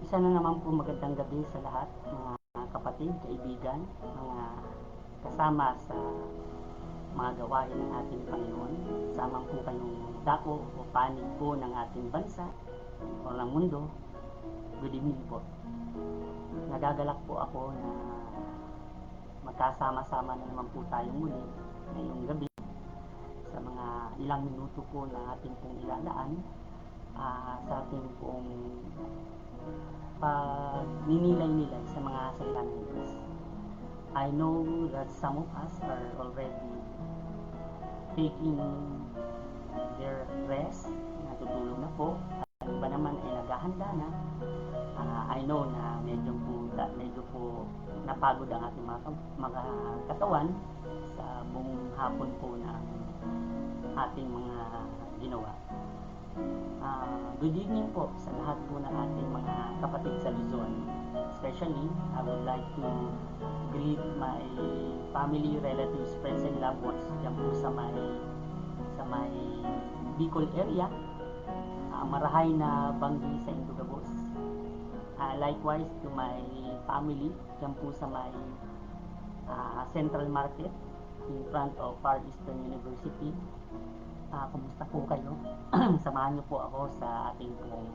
Isa na naman po magandang gabi sa lahat, mga kapatid, kaibigan, mga kasama sa mga gawain ng ating Panginoon. Sama po kayong dako o panig po ng ating bansa o ng mundo. Good evening po. Nagagalak po ako na magkasama-sama na naman po tayong muli ngayong gabi sa mga ilang minuto po na ating pong ilalaan sa ating pong pagninilay-nilay sa mga salita ng Diyos. I know that some of us are already taking their rest, natutulog na po, at iba naman ay naghahanda na. I know na medyo po napagod ang ating mga katawan sa buong hapon po ng ating mga ginawa. Good evening po sa lahat po ng ating mga kapatid sa Luzon. Especially, I would like to greet my family, relatives, friends, and loved ones dyan po sa may Bicol area, Marahay na Banggi sa Indugabos. Likewise to my family dyan po sa may Central Market in front of Far Eastern University. Kumusta po kayo? Samahan niyo po ako sa ating pong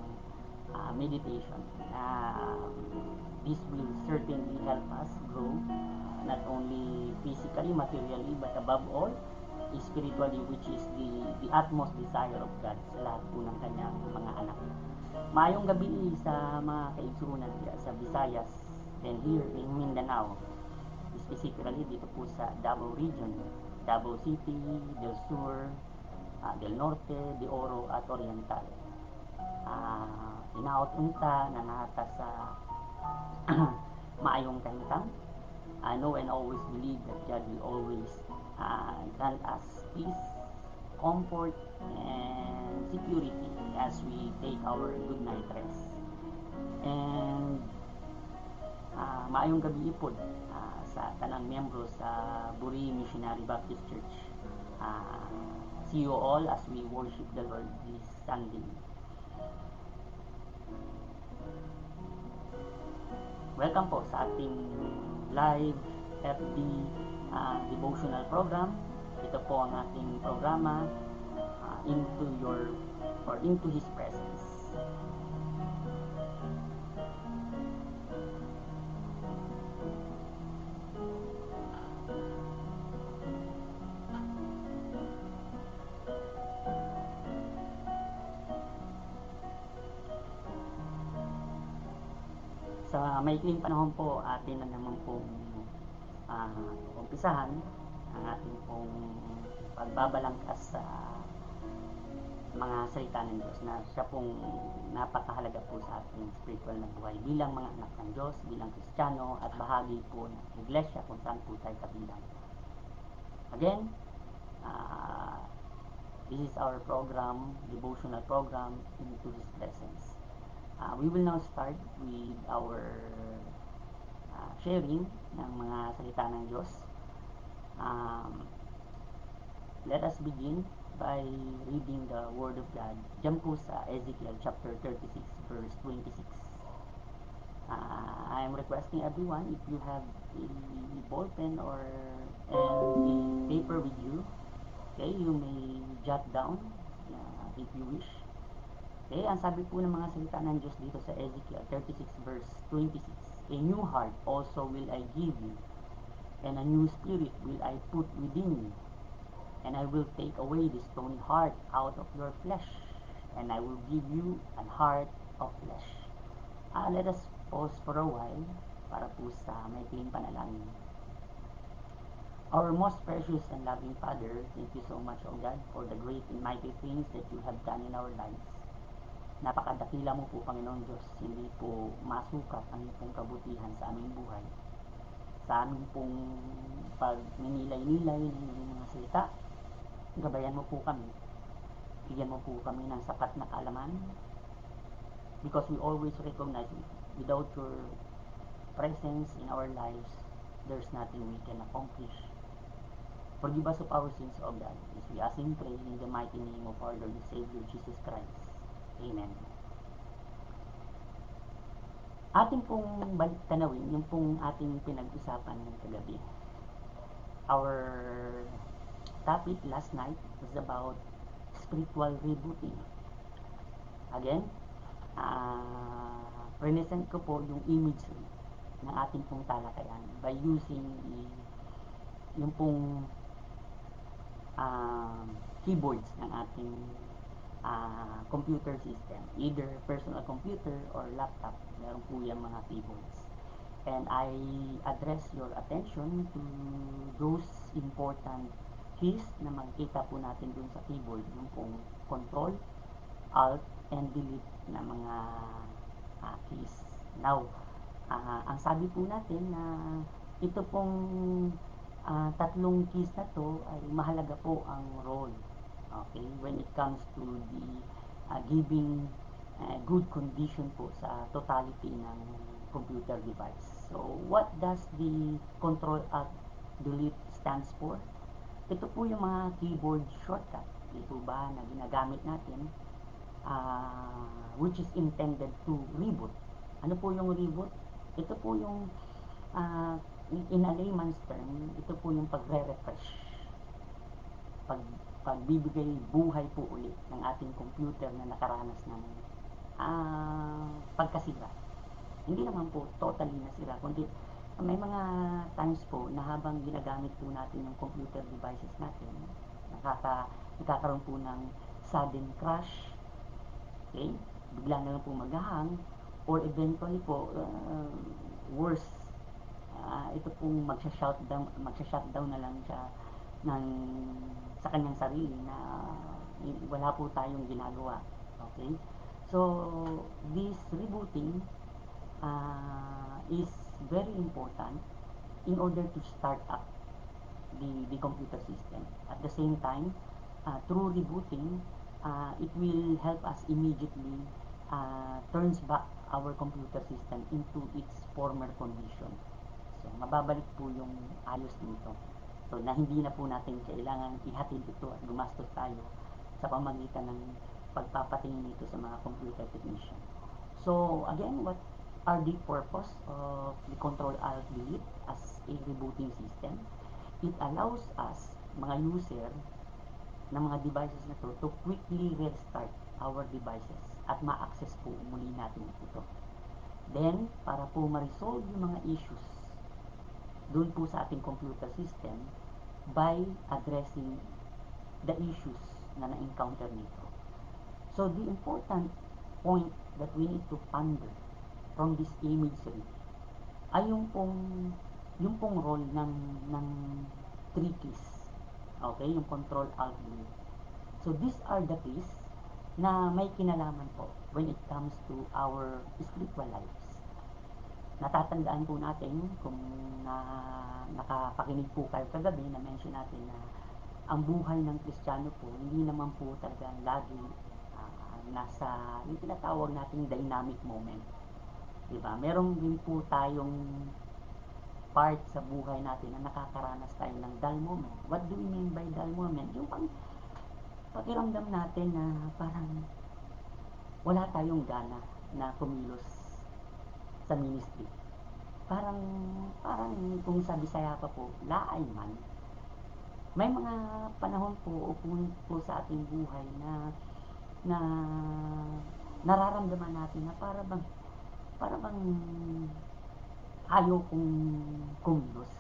meditation. This will certainly help us grow, not only physically, materially, but above all, spiritually, which is the utmost desire of God sa lahat po ng kanyang mga anak. Mayong gabi sa mga kaigsunan sa Visayas and here in Mindanao, specifically dito po sa Davao Region, Davao City, Del Sur, Del Norte, De Oro at Oriental. Inaot unta na nata sa maayong kahitang. I know and always believe that God will always grant us peace, comfort, and security as we take our good night rest. And maayong gabi po sa tanang miyembro sa Buri Missionary Baptist Church. See you all as we worship the Lord this Sunday. Welcome po sa ating live FB devotional program. Ito po ang ating programa, into His Presence. Sa maikling panahon po, atin na naman pong umpisahan ang ating pong pagbabalangkas sa mga salita ng Diyos na siya pong napakahalaga po sa ating spiritual na buhay bilang mga anak ng Diyos, bilang Kristiyano at bahagi po ng iglesia kung saan po tayo kabilang. Again, this is our program, devotional program, Into His Presence. We will now start with our sharing ng mga salita ng Diyos. Let us begin by reading the Word of God. Diyan po sa Ezekiel chapter 36 verse 26. I am requesting everyone, if you have a ballpen or a paper with you, okay, you may jot down if you wish. Okay, ang sabi po ng mga salita ng Diyos dito sa Ezekiel 36 verse 26, a new heart also will I give you, and a new spirit will I put within you, and I will take away the stony heart out of your flesh, and I will give you an heart of flesh. Let us pause for a while para po sa maikling panalangin. Our most precious and loving Father, thank you so much, O God, for the great and mighty things that you have done in our lives. Napakadakila mo po, Panginoon Diyos, hindi po masukat ang iyong kabutihan sa aming buhay. Sa aming pong pagninilay-nilay ng iyong mga salita, gabayan mo po kami. Bigyan mo po kami ng sapat na kaalaman, because we always recognize without your presence in our lives, there's nothing we can accomplish. Forgive us of our sins, O God, as we ask and pray in the mighty name of our Lord and Savior Jesus Christ. Amen. Ating pong balik tanawin yung pong ating pinag-usapan ng kagabi. Our topic last night was about spiritual rebooting. Again, present ko po yung imagery ng ating pong talakayan by using yung pong keyboards ng ating computer system, either personal computer or laptop. Meron po yung mga keyboards. And I address your attention to those important keys na makikita po natin dun sa keyboard, yung pong Control, Alt, and Delete na mga keys. Now, ang sabi po natin na ito pong tatlong keys na to ay mahalaga po ang role, okay, when it comes to the giving good condition po sa totality ng computer device. So, what does the Control Alt Delete stands for? Ito po yung mga keyboard shortcut, di po ba, na ginagamit natin, which is intended to reboot. Ano po yung reboot? Ito po yung in a layman's term, ito po yung pagre-refresh, pagbibigay buhay po ulit ng ating computer na nakaranas ng pagkasira. Hindi naman po totally nasira, kundi may mga times po na habang ginagamit po natin yung computer devices natin, nagkakaroon po ng sudden crash, okay? Bigla na lang po maghahang, or eventually po, worse, ito pong magsha-shutdown na lang siya sa kanyang sarili na wala po tayong ginagawa. Okay? So, this rebooting is very important in order to start up the computer system. At the same time, through rebooting, it will help us immediately turns back our computer system into its former condition. So, mababalik po yung ayos nito. So, na hindi na po natin kailangan ihatid ito at gumastos tayo sa pamagitan ng pagpapatingin nito sa mga computer technician. So, again, what are the purpose of the Control-Alt-Delete as a rebooting system? It allows us, mga user, ng mga devices na to quickly restart our devices at ma-access po muli natin ito. Then, para po ma-resolve yung mga issues doon po sa ating computer system by addressing the issues na na-encounter nito. So, the important point that we need to ponder from this imagery ay yung pong role ng three keys. Okay? Yung Control, Alt, Delete. So, these are the keys na may kinalaman po when it comes to our spiritual lives. Natatandaan po natin kung nakapakinig po kayo kagabi na mention natin na ang buhay ng Kristiyano po hindi naman po talaga lagi nasa yung tinatawag nating dynamic moment. Diba? Meron din po tayong part sa buhay natin na nakakaranas tayo ng dull moment. What do we mean by dull moment? Yung pakiramdam natin na parang wala tayong gana na kumilos sa ministry. Parang kung sa Bisaya pa po, laay man. May mga panahon po o punot po sa ating buhay na nararamdaman natin na para bang ayaw kong kumilos.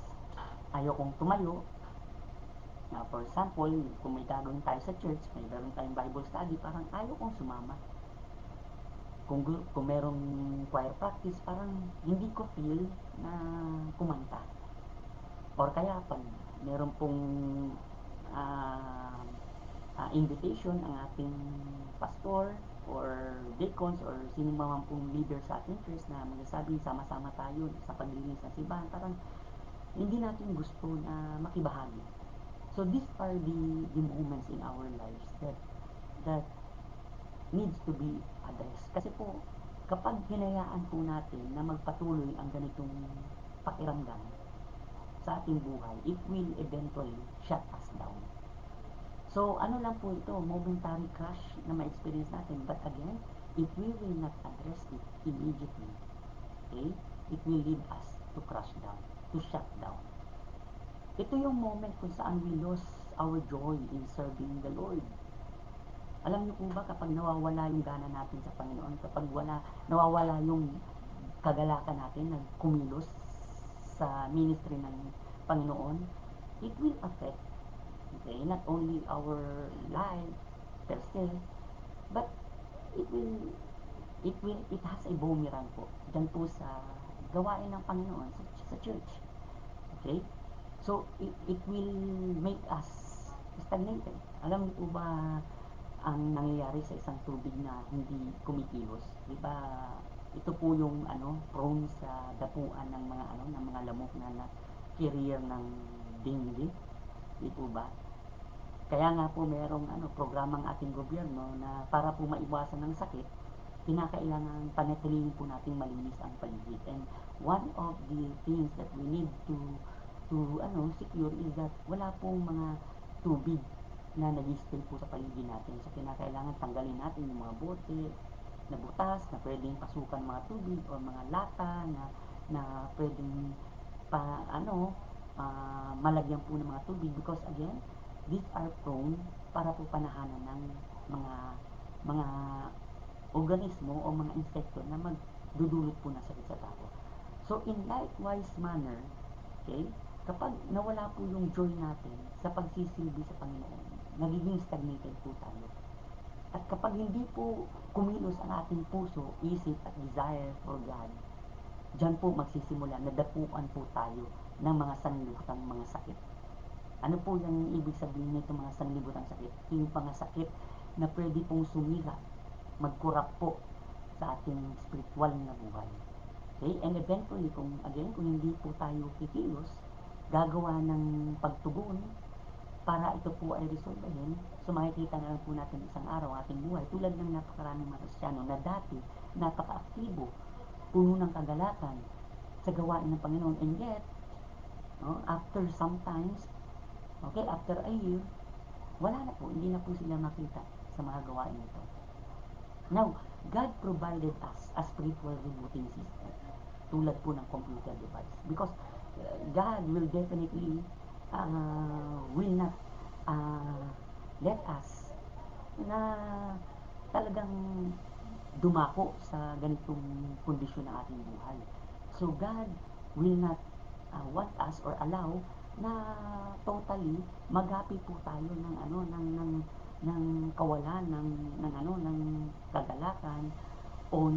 Ayaw kong tumayo. For example, kung may gagawin tayo sa church, may meron tayong Bible study, parang ayaw kong sumama. Kung merong choir practice, parang hindi ko feel na kumanta. Or kaya pag meron pong invitation ang ating pastor or deacons or sino man pong leader sa ating church na magsasabi sama-sama tayo sa paglilinis ng simbahan, parang hindi natin gusto na makibahagi. So these are the moments in our lives that needs to be addressed. Kasi po, kapag hinayaan po natin na magpatuloy ang ganitong pakiramdam sa ating buhay, it will eventually shut us down. So, ano lang po ito, momentary crash na ma-experience natin. But again, if we will not address it immediately, Okay? It will lead us to crush down, to shut down. Ito yung moment kung saan we lose our joy in serving the Lord. Alam niyo po ba kapag nawawala yung gana natin sa Panginoon, kapag nawawala yung kagalakan natin na kumilos sa ministry ng Panginoon, it will affect, okay, not only our life per se, but it has a boomerang po dyan po sa gawain ng Panginoon sa church. Okay? So, it will make us stagnated. Alam niyo po ba ang nangyayari sa isang tubig na hindi kumikilos? Di ba? Ito po yung prone sa dapuan ng mga ng mga lamok na carrier ng dengue. Di po ba? Kaya nga po merong programang ating gobyerno na para po maiwasan ng sakit, kinakailangan panatilihin po nating malinis ang paligid. And one of the things that we need to secure is that wala pong mga tubig na nag-stay po sa paligid natin. So kinakailangan tanggalin natin yung mga bote na butas na pwedeng pasukan mga tubig o mga lata na pwedeng malagyan po ng mga tubig, because again, these are prone para po panahanan ng mga organismo o mga insekto na magdudulot po ng sakit sa tao. So in likewise manner, okay, kapag nawala po yung joy natin sa pagsisilbi sa Panginoon, nagiging stagnated po tayo. At kapag hindi po kumilos ang ating puso, isip at desire for God, dyan po magsisimula, nadapuan po tayo ng mga sanlibutang mga sakit. Ano po yung ibig sabihin nito mga sanlibutang sakit? Ito yung mga sakit na pwede pong sumira, magkurap po sa ating spiritual na buhay. Okay? And eventually, kung hindi po tayo kikilos, gagawa ng pagtugon para ito po ay resolbahin, so makikita na lang po natin isang araw ating buhay tulad ng napakaraming mga Kristiyano na dati napaka-aktibo, puno ng kagalakan sa gawain ng Panginoon, and yet after sometimes, okay, after a year, wala na po, hindi na po sila makita sa mga gawain nito. Now, God provided us a spiritual rebooting system tulad po ng computer device, because God will definitely will not let us na talagang dumako sa ganitong kondisyon ng ating buhay. So God will not want us or allow na totally magapi po tayo ng kawalan ng kagalakan o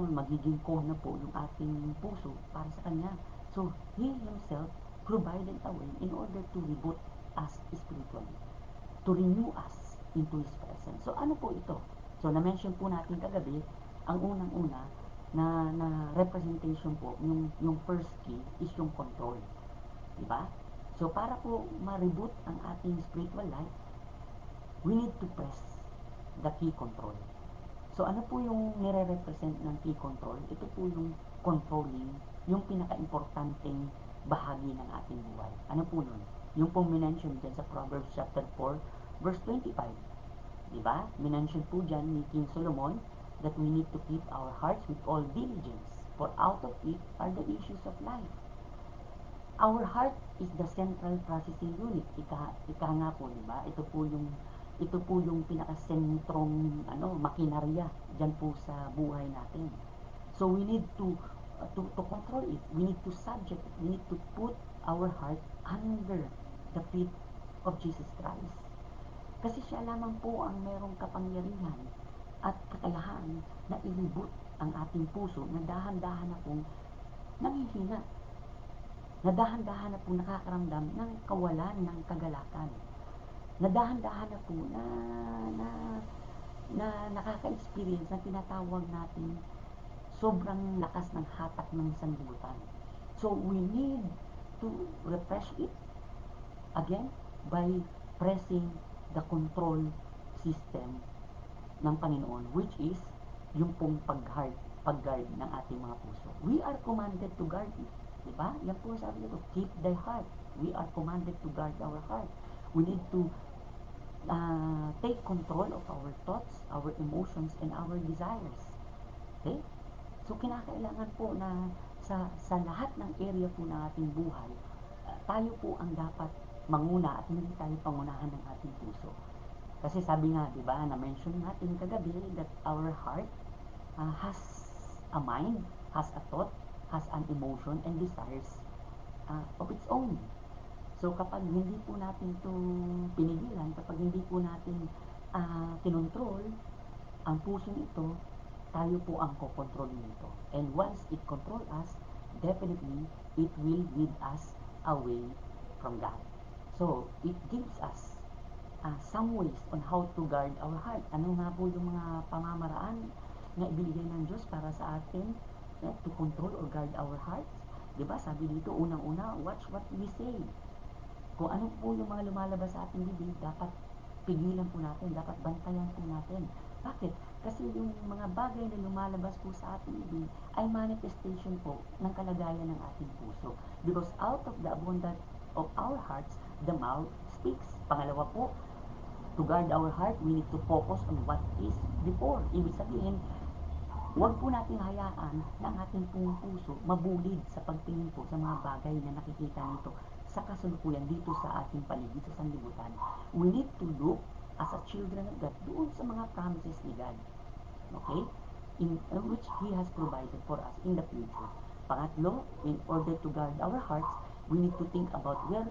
magiging cold na po yung ating puso para sa Kanya. So He Himself provided a way in order to reboot us spiritually, to renew us into His presence. So ano po ito? So na-mention po natin kagabi, ang unang-una na representation po, yung first key is yung control. Diba? So para po ma-reboot ang ating spiritual life, we need to press the key control. So ano po yung nire-represent ng key control? Ito po yung controlling, yung pinaka-importanteng bahagi ng ating buhay. Ano po nun? Yung pong minention dyan sa Proverbs chapter 4, verse 25. Diba? Minention po dyan ni King Solomon that we need to keep our hearts with all diligence, for out of it are the issues of life. Our heart is the central processing unit. Ika nga po, diba? Ito po yung pinaka-sentrong makinarya dyan po sa buhay natin. So we need to control it. We need to subject it. We need to put our heart under the feet of Jesus Christ. Kasi siya lamang po ang merong kapangyarihan at kakayahan na i-reboot ang ating puso na dahan-dahan na pong nanghihina, na dahan-dahan na po nakakaramdam ng kawalan ng kagalakan, na dahan-dahan na po na nakaka-experience na tinatawag natin sobrang lakas ng hatak ng sanlibutan. So we need to refresh it again by pressing the control system ng Panginoon, which is yung pong pag-guard ng ating mga puso. We are commanded to guard it. Diba? Yan po sabi nito, keep thy heart. We are commanded to guard our heart. We need to take control of our thoughts, our emotions, and our desires. Okay? So kinakailangan po na sa lahat ng area po ng ating buhay, tayo po ang dapat manguna at hindi tayo pangunahan ng ating puso. Kasi sabi nga, di ba, na-mention natin kagabi that our heart has a mind, has a thought, has an emotion and desires of its own. So kapag hindi po natin ito pinigilan, kapag hindi po natin kinontrol ang puso ito, tayo po ang kokontrol nito. And once it control us, definitely it will lead us away from God. So it gives us some ways on how to guard our heart. Ano nga po yung mga pamamaraan na ibinigay ng Diyos para sa atin to control or guard our hearts? Diba? Sabi dito, unang-una, watch what we say. Kung ano po yung mga lumalabas sa ating bibig, dapat pigilan po natin, dapat bantayan po natin. Bakit? Kasi yung mga bagay na lumalabas po sa ating bibig ay manifestation po ng kalagayan ng ating puso. Because out of the abundance of our hearts, the mouth speaks. Pangalawa po, to guard our heart, we need to focus on what is before. Ibig sabihin, huwag po natin hayaan na ang ating pong puso mabulid sa pagtingin po sa mga bagay na nakikita nito sa kasalukuyan dito sa ating paligid, sa sanlibutan. We need to look as a children of God doon sa mga promises ni God. Okay? In which He has provided for us in the future. Pangatlo, in order to guard our hearts, we need to think about where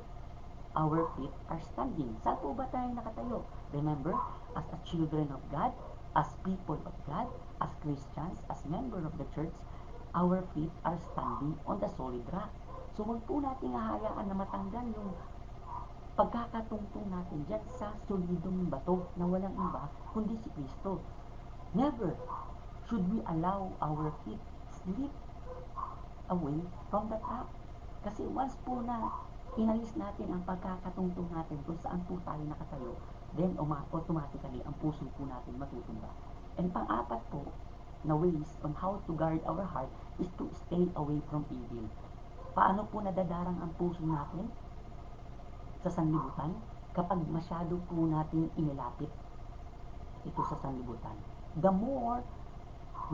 our feet are standing. Saan po ba tayo nakatayo? Remember, as a children of God, as people of God, as Christians, as member of the church, our feet are standing on the solid rock. So huwag po natin hahayaan na matanggal yung pagkakatungtong natin dyan sa solidong bato na walang iba kundi si Kristo. Never should we allow our feet slip away from that rock. Kasi once po na inalis natin ang pagkakatungtong natin kung saan po tayo nakatayo, then automatically ang puso po natin matutumba. And pang-apat po na ways on how to guard our heart is to stay away from evil. Paano po nadadarang ang puso natin sa sanlibutan? Kapag masyado po natin inilapit ito sa sanlibutan. The more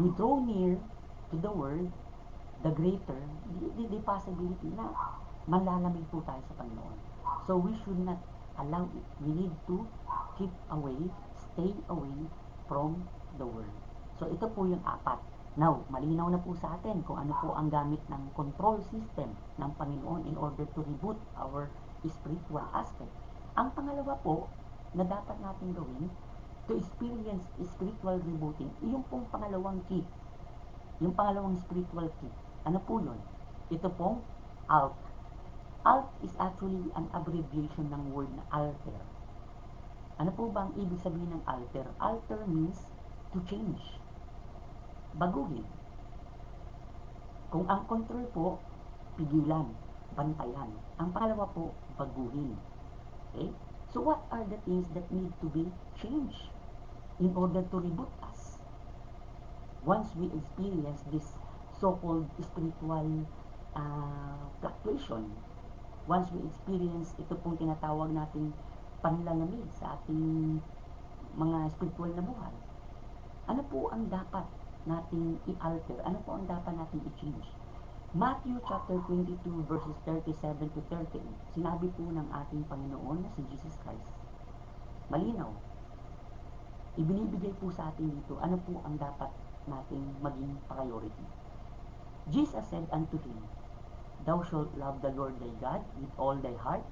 we draw near to the Word, the greater the possibility na malalamig po tayo sa Panginoon. So we should not allow it. We need to keep away, stay away from the world. So ito po yung apat. Now, malinaw na po sa atin kung ano po ang gamit ng control system ng Panginoon in order to reboot our spiritual aspect. Ang pangalawa po na dapat natin gawin to experience spiritual rebooting, yung pong pangalawang key, yung pangalawang spiritual key. Ano po yun? Ito pong ALT. ALT is actually an abbreviation ng word na alter. Ano po ba ang ibig sabihin ng alter? Alter means to change. Baguhin. Kung ang control po, pigilan, bantayan. Ang pangalawa po, baguhin. Okay? So what are the things that need to be changed in order to reboot us? Once we experience this so-called spiritual fluctuation, once we experience ito pong tinatawag nating panlalamig sa ating mga spiritual na buhay, ano po ang dapat nating i-alter? Ano po ang dapat nating i-change? Matthew chapter 22 verses 37 to 38, sinabi po ng ating Panginoon na si Jesus Christ, malinaw, ibinibigay po sa atin dito ano po ang dapat nating maging priority. Jesus said unto him, Thou shalt love the Lord thy God with all thy heart,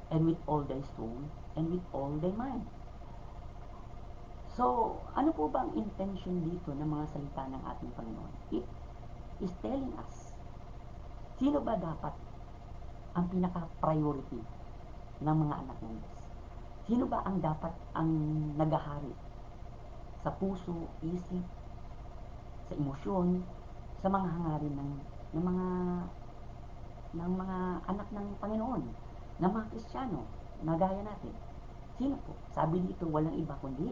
and with all thy soul, and with all thy mind. So, ano po ba ang intention dito ng mga salita ng ating Panginoon? It is telling us, sino ba dapat ang pinaka-priority ng mga anak ng Diyos? Sino ba ang dapat ang nagahari sa puso, isip, sa emosyon, sa mga hangarin ng mga anak ng Panginoon, ng mga Kristiyano, na gaya natin? Sino po? Sabi dito, walang iba kundi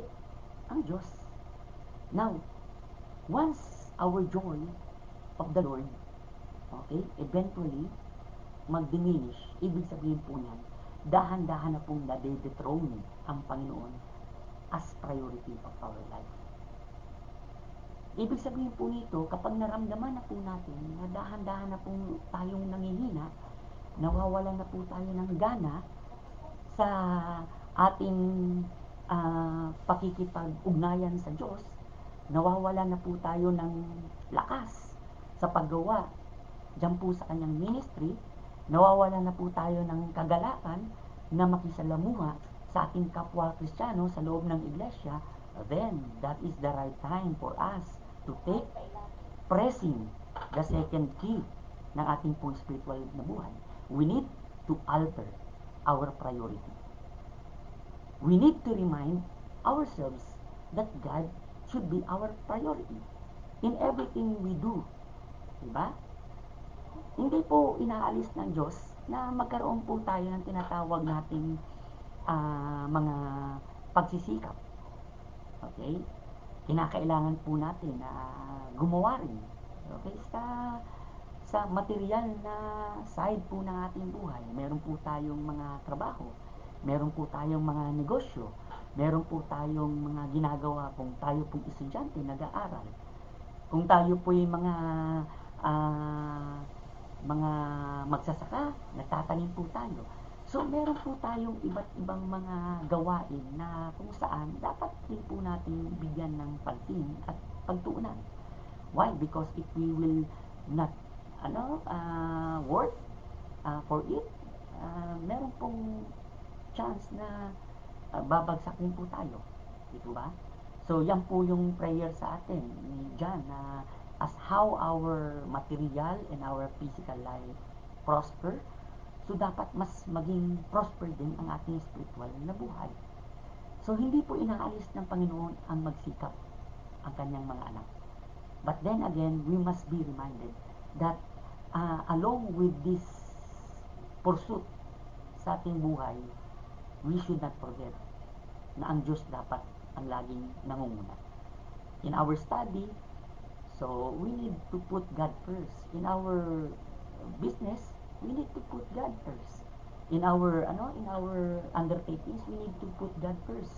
ang Diyos. Now, once our joy of the Lord, okay, eventually mag-diminish, ibig sabihin po niyan, dahan-dahan na pong nade-dethrone ang Panginoon as priority of our life. Ibig sabihin po nito, kapag naramdaman na po natin na dahan-dahan na po tayong nangihina, nawawalan na po tayo ng gana sa ating pakikipag-ugnayan sa Diyos, nawawala na po tayo ng lakas sa paggawa diyan po sa kanyang ministry, nawawala na po tayo ng kagalakan na makisalamuha sa ating kapwa Kristiyano sa loob ng iglesia, then that is the right time for us to take pressing the second key ng ating pong spiritual na buhay. We need to alter our priority. We need to remind ourselves that God should be our priority in everything we do. Diba? Hindi po inaalis ng Diyos na magkaroon po tayo ng tinatawag nating mga pagsisikap. Okay? Kinakailangan po natin na gumawa rin. Okay? Sa material na side po ng ating buhay, meron po tayong mga trabaho, meron po tayong mga negosyo, meron po tayong mga ginagawa kung tayo pong estudyante, nag-aaral. Kung tayo po yung mga magsasaka, nagtatanim po tayo. So, meron po tayong iba't ibang mga gawain na kung saan dapat din po natin bigyan ng pansin at pagtuunan. Why? Because if we will not work for it, meron pong chance na babagsakin po tayo. Ito ba? So, yan po yung prayer sa atin ni John na as how our material and our physical life prosper, so dapat mas maging prosper din ang ating spiritual na buhay. So, hindi po inaalis ng Panginoon ang magsikap ang kanyang mga anak. But then again, we must be reminded that along with this pursuit sa ating buhay, we should not forget na ang Diyos dapat ang laging nangunguna. In our study, so we need to put God first. In our business, we need to put God first. In our undertakings, we need to put God first.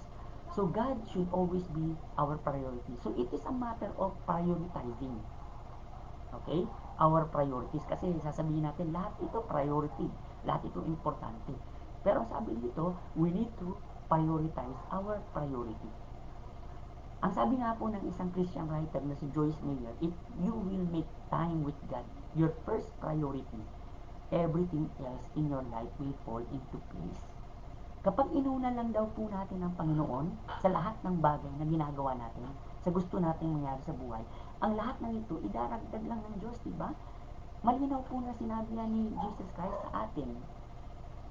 So God should always be our priority. So it is a matter of prioritizing. Okay? Our priorities. Kasi sasabihin natin, lahat ito priority. Lahat ito importante. Pero sabi dito, we need to prioritize our priority. Ang sabi nga po ng isang Christian writer na si Joyce Meyer, if you will make time with God your first priority, everything else in your life will fall into place. Kapag inuna lang daw po natin ang Panginoon sa lahat ng bagay na ginagawa natin, sa gusto nating mangyari sa buhay, ang lahat ng ito, idaragdag lang ng Diyos, diba? Malinaw po na sinabi yan ni Jesus Christ sa atin.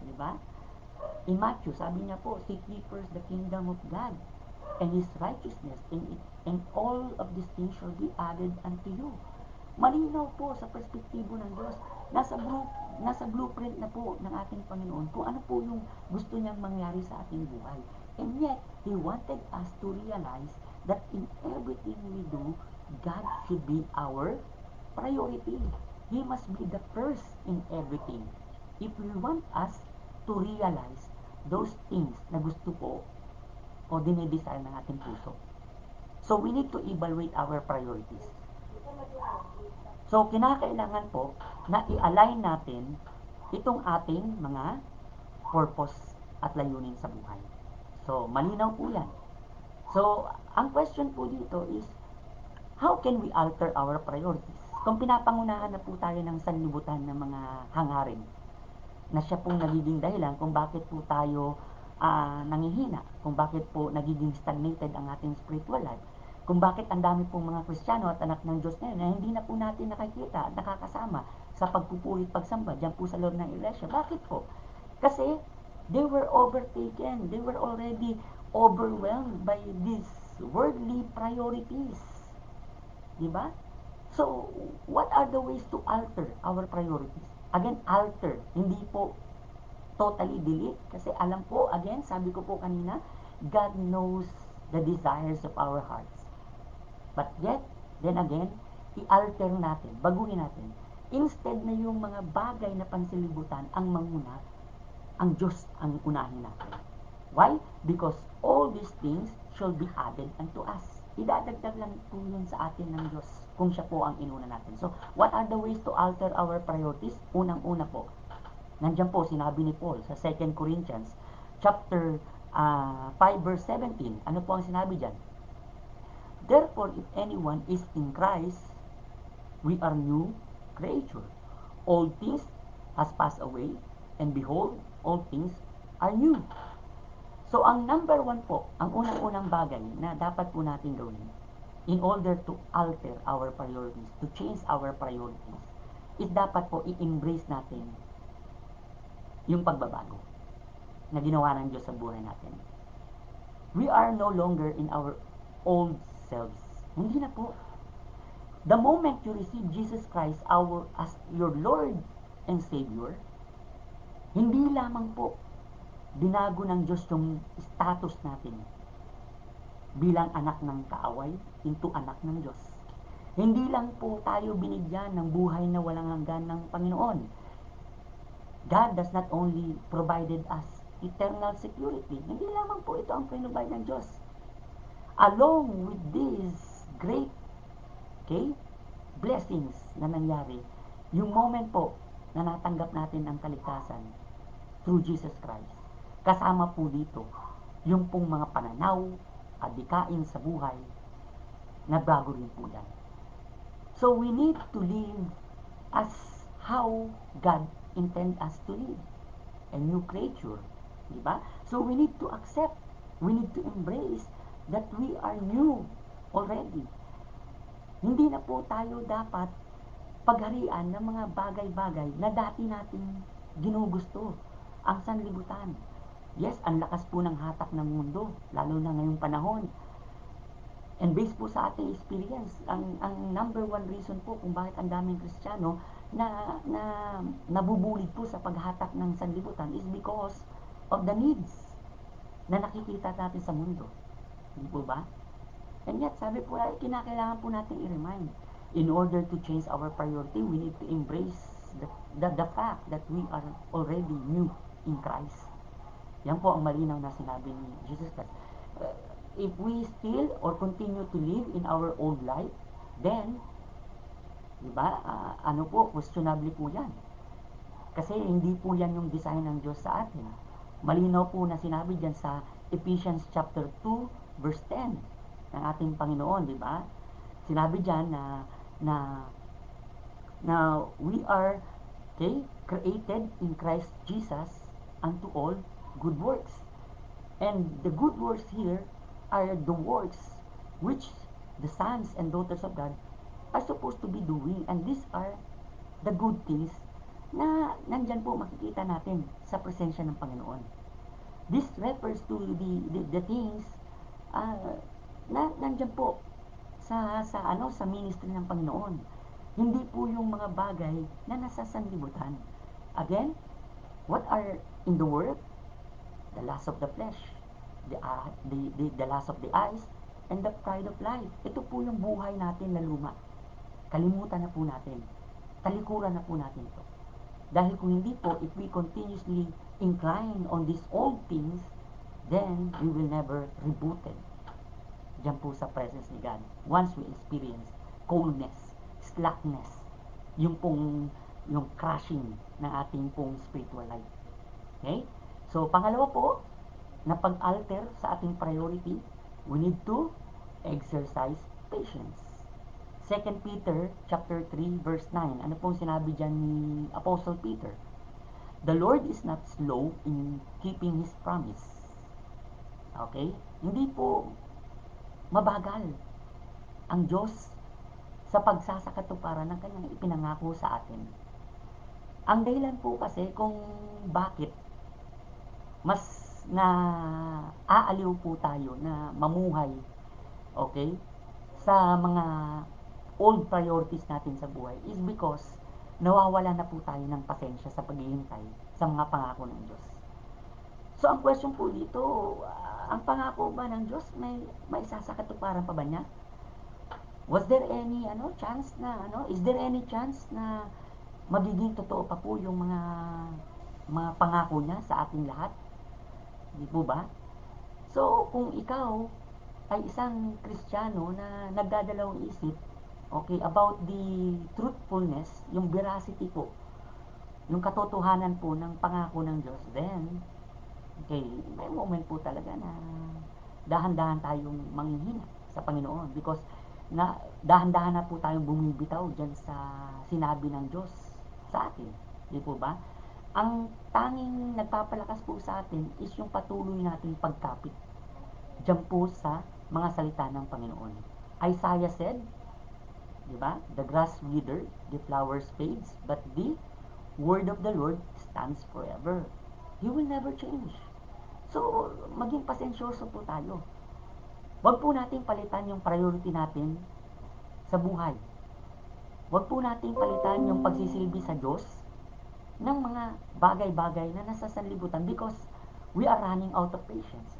Diba? In Matthew, sabi niya po, seek ye first the kingdom of God and His righteousness, and all of these things shall be added unto you. Malinaw po sa perspektibo ng Diyos. Nasa blueprint na po ng ating Panginoon kung ano po yung gusto niyang mangyari sa ating buhay. And yet, He wanted us to realize that in everything we do, God should be our priority. He must be the first in everything. If we want us to realize those things na gusto po o dinidesire ng ating puso. So, we need to evaluate our priorities. So, kinakailangan po na i-align natin itong ating mga purpose at layunin sa buhay. So, malinaw po yan. So, ang question po dito is, how can we alter our priorities? Kung pinapangunahan na po tayo ng sanlibutan ng mga hangarin, na siya pong nagiging dahilan kung bakit po tayo nangihina, kung bakit po nagiging stagnated ang ating spiritual life, kung bakit ang dami pong mga Kristiyano at anak ng Diyos ngayon na hindi na po natin nakikita at nakakasama sa pagpupuri at pagsamba dyan po sa loob ng iglesia. Bakit po? Kasi they were overtaken, they were already overwhelmed by these worldly priorities. Diba? So, what are the ways to alter our priorities? Again, alter, hindi po totally delete. Kasi alam po, again, sabi ko po kanina, God knows the desires of our hearts. But yet, then again, i-alter natin, baguhin natin. Instead na yung mga bagay na pansilibutan ang manguna, ang Diyos ang unahin natin. Why? Because all these things shall be added unto us. idadagdag lang po yun sa atin ng Diyos kung siya po ang inuna natin. So, what are the ways to alter our priorities? Unang-una po, nandiyan po sinabi ni Paul sa 2 Corinthians chapter 5 verse 17. Ano po ang sinabi diyan? Therefore, if anyone is in Christ, we are new creature. All things has passed away, and behold, all things are new. So, ang number one po, ang unang-unang bagay na dapat po natin gawin in order to alter our priorities, to change our priorities, is dapat po i-embrace natin yung pagbabago na ginawa ng Diyos sa buhay natin. We are no longer in our old selves. Hindi na po. The moment you receive Jesus Christ as your Lord and Savior, hindi lamang po binago ng Diyos yung status natin bilang anak ng kaaway into anak ng Diyos. Hindi lang po tayo binigyan ng buhay na walang hanggan ng Panginoon. God does not only provided us eternal security. Hindi lamang po ito ang provide ng Diyos. Along with these great blessings na nangyari, yung moment po na natanggap natin ang kaligtasan through Jesus Christ, kasama po dito yung pong mga pananaw, adikain sa buhay, na bago rin po yan. So we need to live as how God intend us to live. A new creature. Diba? So we need to accept, we need to embrace that we are new already. Hindi na po tayo dapat pagharian ng mga bagay-bagay na dati nating ginugusto. Ang sanlibutan. Yes, ang lakas po ng hatak ng mundo, lalo na ngayong panahon. And based po sa ating experience, ang number one reason po kung bakit ang daming Kristiyano na nabubulig po sa paghatak ng sanlibutan is because of the needs na nakikita natin sa mundo. Hindi po ba? And yet, sabi po ay kinakailangan po natin i-remind. In order to change our priority, we need to embrace the fact that we are already new in Christ. Yan po ang malinaw na sinabi ni Jesus Christ. If we still or continue to live in our old life, then, diba, ano po, questionable po yan. Kasi hindi po yan yung design ng Diyos sa atin. Malinaw po na sinabi dyan sa Ephesians chapter 2, verse 10 ng ating Panginoon, di ba? Sinabi dyan na we are created in Christ Jesus unto all good works. And the good works here are the works which the sons and daughters of God are supposed to be doing. And these are the good things na nandyan po makikita natin sa presensya ng Panginoon. This refers to the things na nandyan po sa ministry ng Panginoon. Hindi po yung mga bagay na nasa sanlibutan. Again, what are in the world? The lust of the flesh, the lust of the eyes, and the pride of life. Ito po yung buhay natin na luma. Kalimutan na po natin. Talikuran na po natin ito. Dahil kung hindi po, if we continuously incline on these old things, then we will never rebooted. Diyan po sa presence ni God. Once we experience coldness, slackness, yung crashing ng ating pong spiritual life. Okay? So, pangalawa po, na pag-alter sa ating priority, we need to exercise patience. 2 Peter chapter 3 verse 9. Ano pong sinabi diyan ni Apostle Peter? The Lord is not slow in keeping His promise. Okay? Hindi po mabagal ang Diyos sa pagsasakatuparan ng kanyang ipinangako sa atin. Ang dahilan po kasi kung bakit mas na aaliw po tayo na mamuhay, okay, sa mga old priorities natin sa buhay is because nawawala na po tayo ng pasensya sa paghihintay sa mga pangako ng Diyos. So, ang question po dito, ang pangako ba ng Diyos may sasakatuparan pa ba niya? Was there any chance na is there any chance na magiging totoo pa po yung mga pangako niya sa ating lahat? Di po ba? So, kung ikaw ay isang Kristiyano na nagdadalawang isip, okay, about the truthfulness, yung veracity po, yung katotohanan po ng pangako ng Diyos, then, okay, may moment po talaga na dahan-dahan tayong manghihina sa Panginoon because na dahan-dahan na po tayong bumibitaw dyan sa sinabi ng Diyos sa atin. Di po ba? Ang tanging nagpapalakas po sa atin is yung patuloy nating pagkapit dyan po sa mga salita ng Panginoon. Isaiah said, di ba? The grass wither, the flowers fades, but the word of the Lord stands forever. He will never change. So, maging pasensyoso po tayo. Huwag po nating palitan yung priority natin sa buhay. Huwag po nating palitan yung pagsisilbi sa Diyos ng mga bagay-bagay na nasa sanlibutan because we are running out of patience.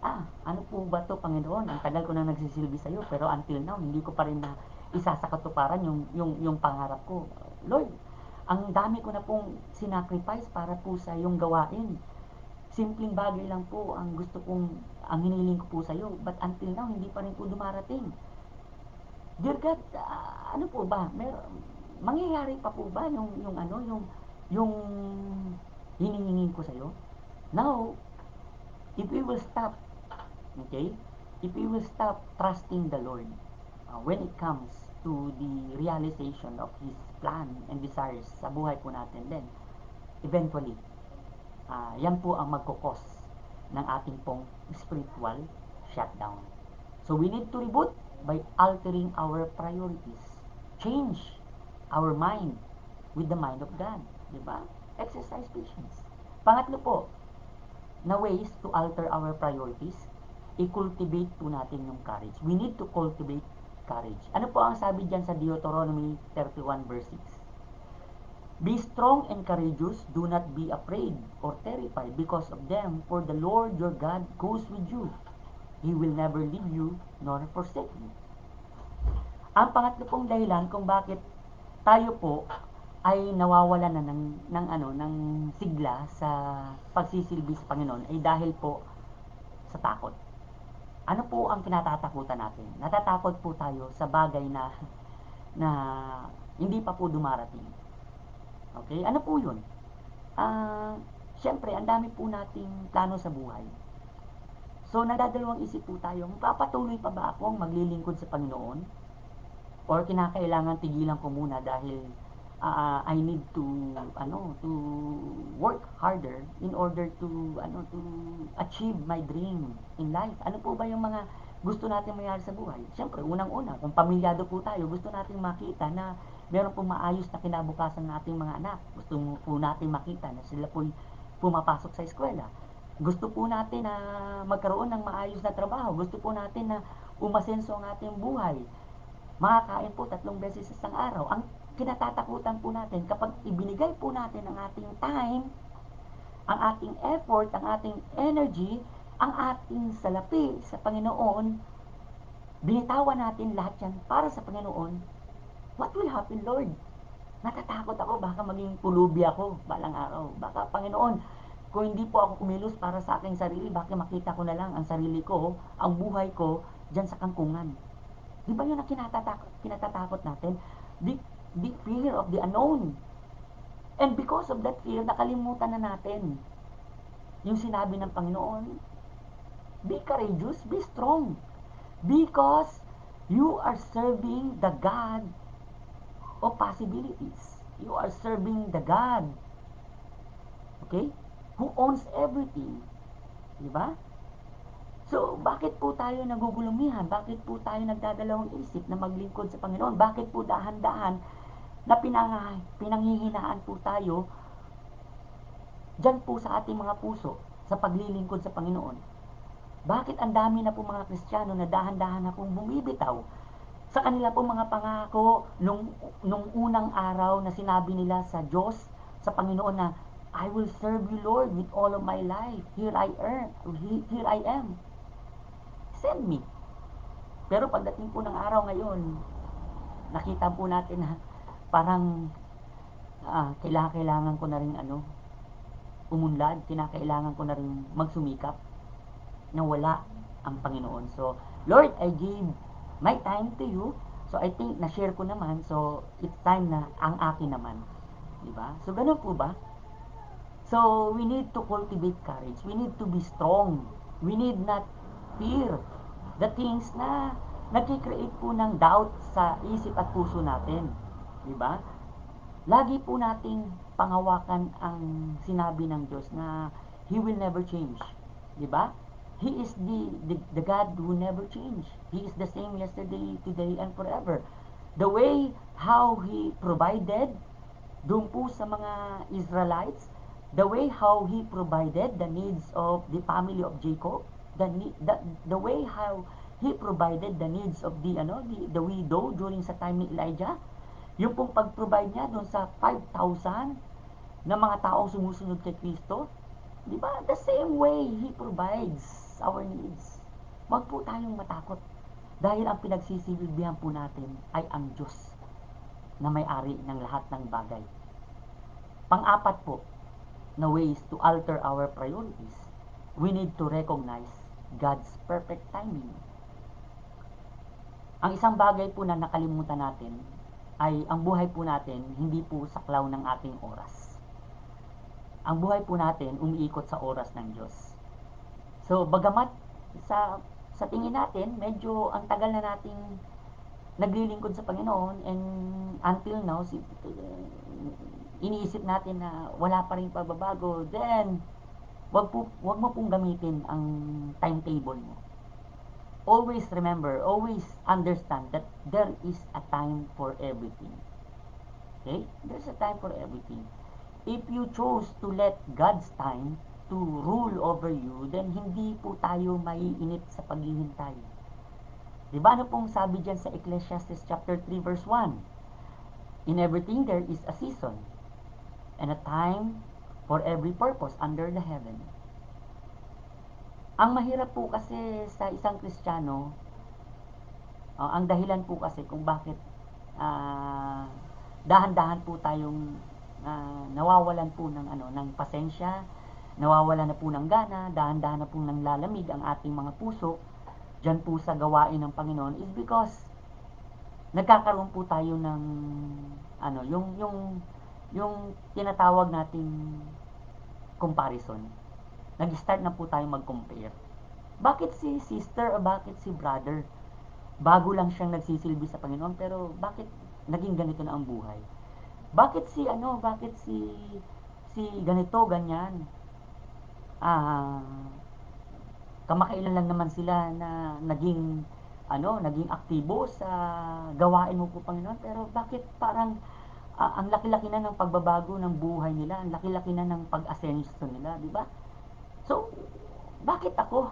Ano po ba to, Panginoon? Ang tagal ko na nagsisilbi sa iyo pero until now hindi ko pa rin na isa sa katuparan yung pangarap ko. Lord, ang dami ko na pong sinacrifice para po sa iyong gawain. Simpleng bagay lang po ang gusto kong, ang hiniling ko po sa iyo, but until now hindi pa rin po dumarating. Dear God, ano po ba? Mangyayari pa po ba yung hinihingin ko sa iyo? Now, if we will stop, okay? If we will stop trusting the Lord when it comes to the realization of His plan and desires sa buhay po natin, then eventually, yan po ang magkukos ng ating pong spiritual shutdown. So we need to reboot by altering our priorities. Change our mind with the mind of God. Diba? Exercise patience. Pangatlo po, na ways to alter our priorities, i-cultivate po natin yung courage. We need to cultivate courage. Ano po ang sabi dyan sa Deuteronomy 31 verse 6? Be strong and courageous, do not be afraid or terrified because of them, for the Lord your God goes with you. He will never leave you nor forsake you. Ang pangatlo pong dahilan kung bakit tayo po ay nawawala na ng sigla sa pagsisilbi sa Panginoon ay dahil po sa takot. Ano po ang kinatatakutan natin? Natatakot po tayo sa bagay na hindi pa po dumarating. Okay? Ano po 'yun? Siyempre, ang dami po nating plano sa buhay. So, nadadalawang isip po tayo, papatuloy pa ba akong maglilingkod sa Panginoon? Or kinakailangan tigilan ko muna dahil I need to work harder in order to achieve my dream in life. Ano po ba yung mga gusto natin mangyari sa buhay? Siyempre, unang-una, kung pamilyado po tayo, gusto natin makita na meron pong maayos na kinabukasan ng ating mga anak. Gusto po natin makita na sila po'y pumapasok sa eskwela. Gusto po natin na magkaroon ng maayos na trabaho. Gusto po natin na umasenso ang ating buhay. Makakain po 3 beses sa isang araw. Ang kinatatakutan po natin kapag ibinigay po natin ang ating time, ang ating effort, ang ating energy, ang ating salapi sa Panginoon, binitawan natin lahat yan para sa Panginoon, what will happen, Lord? Natatakot ako, baka maging pulubi ako balang araw. Baka, Panginoon, kung hindi po ako kumilos para sa aking sarili, baka makita ko na lang ang sarili ko, ang buhay ko, dyan sa kangkungan. Di ba yun ang kinatatakot natin? The fear of the unknown. And because of that fear, nakalimutan na natin yung sinabi ng Panginoon, be courageous, be strong. Because you are serving the God of possibilities. You are serving the God, okay, who owns everything. Di ba? So, bakit po tayo nagugulumihan? Bakit po tayo nagdadalawang isip na maglingkod sa Panginoon? Bakit po dahan-dahan na pinanghihinaan po tayo dyan po sa ating mga puso sa paglilingkod sa Panginoon? Bakit ang dami na po mga Kristiyano na dahan-dahan na pong bumibitaw sa kanila po mga pangako nung unang araw na sinabi nila sa Diyos, sa Panginoon na, I will serve you, Lord, with all of my life. Here I am. Send me. Pero pagdating po ng araw ngayon, nakita po natin na parang kailangan ko na rin umunlad, kinakailangan ko na rin magsumikap na wala ang Panginoon. So, Lord, I gave my time to you. So, I think na-share ko naman. So, it's time na ang akin naman. Diba? So, ganun po ba? So, we need to cultivate courage. We need to be strong. We need not fear the things na nagkikreate po ng doubt sa isip at puso natin. Diba? Lagi po nating panghawakan ang sinabi ng Diyos na He will never change. Diba? He is the God who never change. He is the same yesterday, today, and forever. The way how He provided doon po sa mga Israelites, the way how He provided the needs of the family of Jacob, the way how He provided the needs of the widow during sa time ni Elijah, yung pong pag-provide niya doon sa 5,000 na mga taong sumusunod kay Kristo, di ba? The same way He provides our needs. Huwag po tayong matakot dahil ang pinagsisilbihan po natin ay ang Diyos na may-ari ng lahat ng bagay. Pang-apat po na ways to alter our priorities, we need to recognize God's perfect timing. Ang isang bagay po na nakalimutan natin ay ang buhay po natin hindi po saklaw ng ating oras. Ang buhay po natin umiikot sa oras ng Diyos. So, bagamat sa tingin natin, medyo ang tagal na nating naglilingkod sa Panginoon, and until now, iniisip natin na wala pa rin pagbabago, then wag mo pong gamitin ang timetable mo. Always remember, always understand that there is a time for everything. Okay? There's a time for everything. If you chose to let God's time to rule over you, then hindi po tayo maiinip sa paghihintay. Diba ano pong sabi dyan sa Ecclesiastes chapter 3 verse 1? In everything there is a season and a time for every purpose under the heaven. Ang mahirap po kasi sa isang Kristiyano, ang dahilan po kasi kung bakit dahan-dahan po tayong nawawalan po ng pasensya, nawawalan na po ng gana, dahan-dahan na po ng lalamig ang ating mga puso dyan po sa gawain ng Panginoon is because nagkakaroon po tayo ng yung tinatawag nating comparison. Nag-start na po tayo mag-compare. Bakit si sister o bakit si brother? Bago lang siyang nagsisilbi sa Panginoon pero bakit naging ganito na ang buhay? Bakit si ganito, ganyan? Kamakailan lang naman sila na naging aktibo sa gawain mo po Panginoon, pero bakit parang ang laki-laki na ng pagbabago ng buhay nila, ang laki-laki na ng pag-asenso nila, di ba? So, bakit ako?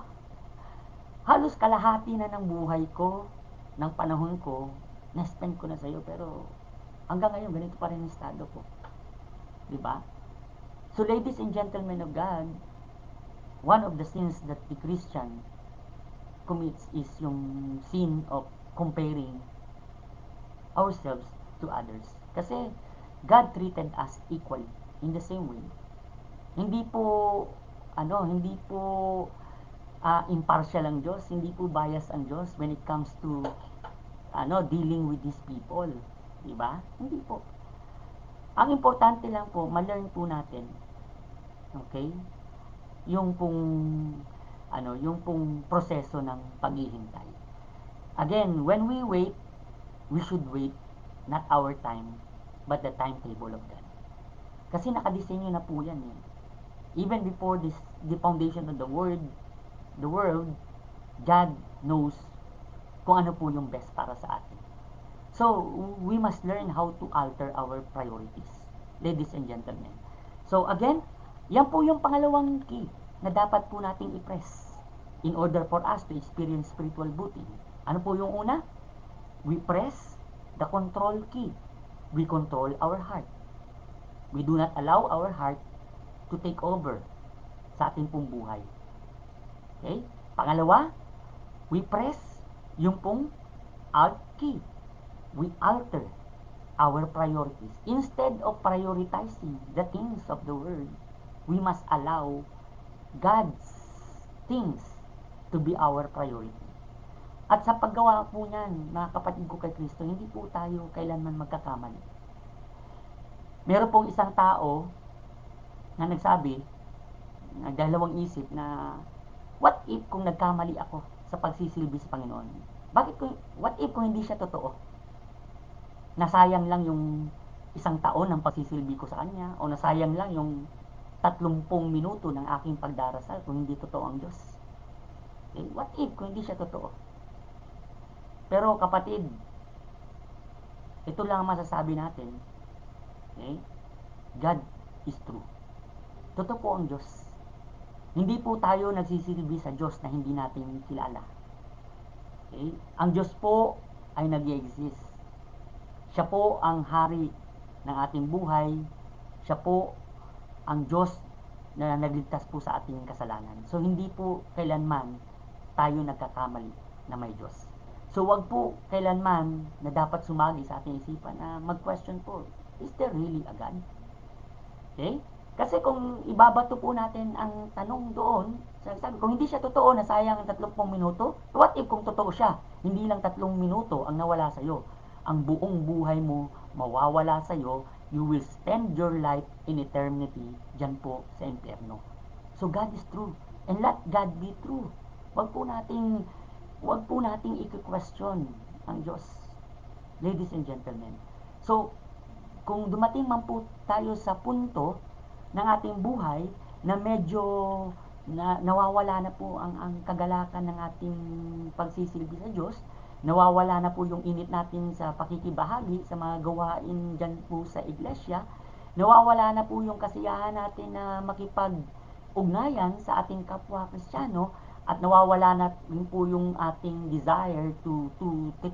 Halos kalahati na ng buhay ko, ng panahon ko, na-spend ko na sa iyo, pero hanggang ngayon ganito pa rin ang estado ko. Di ba? So, ladies and gentlemen of God, one of the sins that the Christian commits is yung sin of comparing ourselves to others. Kasi God treated us equally in the same way. Hindi po impartial ang Diyos, hindi po bias ang Diyos when it comes to dealing with these people, di ba? Hindi po. Ang importante lang po, ma-learn po natin, okay? Yung pong proseso ng paghihintay. Again, when we wait, we should wait not our time, but the timetable of God. Kasi nakadesenyo na po yan eh. Even before the foundation of the world, God knows kung ano po yung best para sa atin. So, we must learn how to alter our priorities, ladies and gentlemen. So, again, yan po yung pangalawang key na dapat po nating i-press in order for us to experience spiritual booting. Ano po yung una? We press the control key. We control our heart. We do not allow our heart to take over sa ating pong buhay. Okay? Pangalawa, we press yung pong alt key. We alter our priorities. Instead of prioritizing the things of the world, we must allow God's things to be our priority. At sa paggawa po niyan, mga kapatid ko kay Kristo, hindi po tayo kailanman magkakamali. Meron pong isang tao na nagsabi, nagdalawang isip na, what if kung nagkamali ako sa pagsisilbi sa Panginoon? What if kung hindi siya totoo? Nasayang lang yung isang taon ng pagsisilbi ko sa Kanya, o nasayang lang yung 30 minuto ng aking pagdarasal kung hindi totoo ang Diyos. Okay? What if kung hindi siya totoo? Pero kapatid, ito lang ang masasabi natin. Okay? God is true. Totoo po ang Diyos. Hindi po tayo nagsisilbi sa Diyos na hindi natin kilala. Okay? Ang Diyos po ay nag-i-exist. Siya po ang hari ng ating buhay. Siya po ang Diyos na nagligtas po sa ating kasalanan. So, hindi po kailanman tayo nagkakamali na may Diyos. So, wag po kailanman na dapat sumagi sa ating isipan na mag-question po, is there really a God? Okay? Kasi kung ibabato po natin ang tanong doon, sabi, kung hindi siya totoo, nasayang ang 30 minuto, what if kung totoo siya? Hindi lang 3 minuto ang nawala sa'yo. Ang buong buhay mo mawawala sa'yo, you will spend your life in eternity dyan po sa impyerno. So God is true. And let God be true. Wag po nating i-question ang Diyos. Ladies and gentlemen. So, kung dumating man po tayo sa punto ng ating buhay na medyo nawawala na po ang kagalakan ng ating pagsisilbi sa Diyos, nawawala na po yung init natin sa pakikibahagi sa mga gawain dyan po sa iglesia, nawawala na po yung kasiyahan natin na makipag-ugnayan sa ating kapwa Kristiyano, at nawawala na rin po yung ating desire to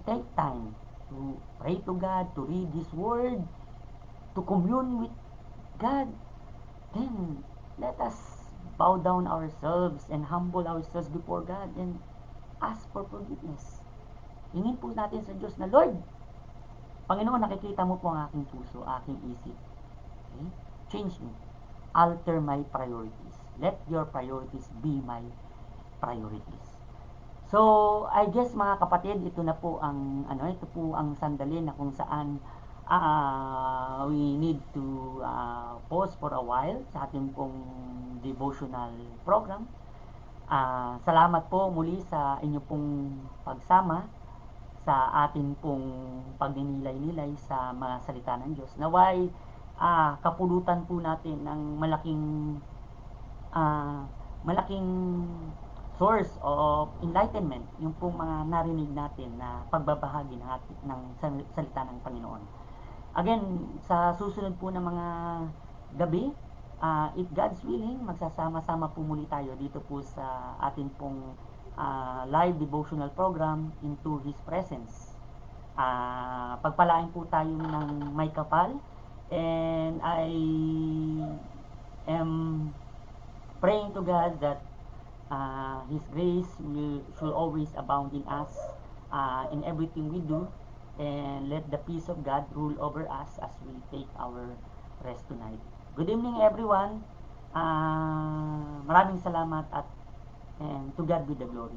take time to pray to God, to read His Word, to commune with God. Then let us bow down ourselves and humble ourselves before God and ask for forgiveness. Hingin po natin sa Diyos na, Lord, Panginoon, nakikita mo po ang aking puso, aking isip. Okay? Change me. Alter my priorities. Let your priorities be my priorities. So, I guess mga kapatid, ito po ang sandali na kung saan we need to pause for a while sa ating pong devotional program. Salamat po muli sa inyo pong pagsama sa atin pong pagninilay-nilay sa mga salita ng Diyos. Naway, kapulutan po natin ng malaking source of enlightenment, yung pong mga narinig natin na pagbabahagi ng salita ng Panginoon. Again, sa susunod po ng mga gabi, if God's willing, magsasama-sama po muli tayo dito po sa atin pong live devotional program, Into His Presence. Pagpalain po tayo ng may kapal, and I am praying to God that His grace should always abound in us, in everything we do, and let the peace of God rule over us as we take our rest tonight. Good evening, everyone. Maraming salamat, and to God be the glory.